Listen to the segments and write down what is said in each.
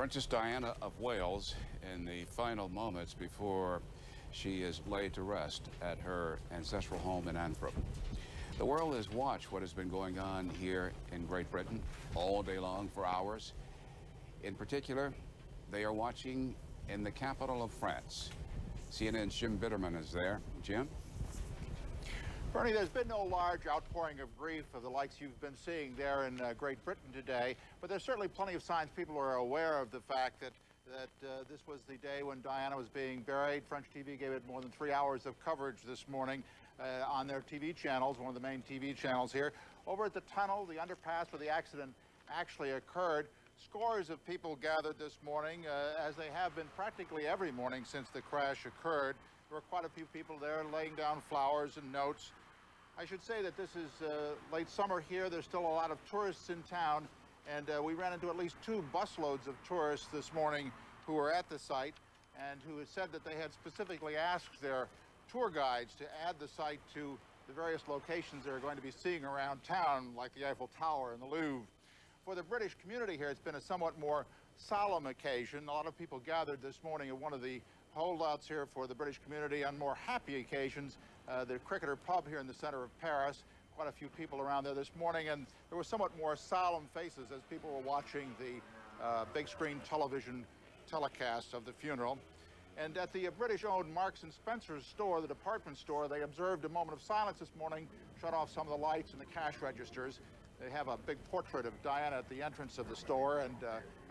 Princess Diana of Wales in the final moments before she is laid to rest at her ancestral home in Anthrop. The world has watched what has been going on here in Great Britain all day long for hours. In particular, they are watching in the capital of France. CNN's Jim Bitterman is there. Jim? Bernie, there's been no large outpouring of grief of the likes you've been seeing there in Great Britain today, but there's certainly plenty of signs people are aware of the fact that this was the day when Diana was being buried. French TV gave it more than 3 hours of coverage this morning on their TV channels, one of the main TV channels here. Over at the tunnel, the underpass where the accident actually occurred, scores of people gathered this morning, as they have been practically every morning since the crash occurred. There were quite a few people there laying down flowers and notes. I should say that this is late summer here. There's still a lot of tourists in town, and we ran into at least 2 busloads of tourists this morning who were at the site and who had said that they had specifically asked their tour guides to add the site to the various locations they're going to be seeing around town, like the Eiffel Tower and the Louvre. For the British community here, it's been a somewhat more solemn occasion. A lot of people gathered this morning at one of the holdouts here for the British community. On more happy occasions, the Cricketer pub here in the center of Paris. Quite a few people around there this morning, and there were somewhat more solemn faces as people were watching the big screen television telecast of the funeral. And at the British-owned Marks & Spencer's store, the department store, they observed a moment of silence this morning, shut off some of the lights and the cash registers. They have a big portrait of Diana at the entrance of the store and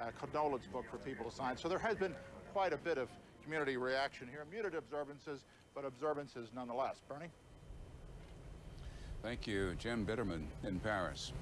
a condolence book for people to sign. So there has been quite a bit of community reaction here. Muted observances, but observances nonetheless. Bernie? Thank you, Jim Bitterman in Paris.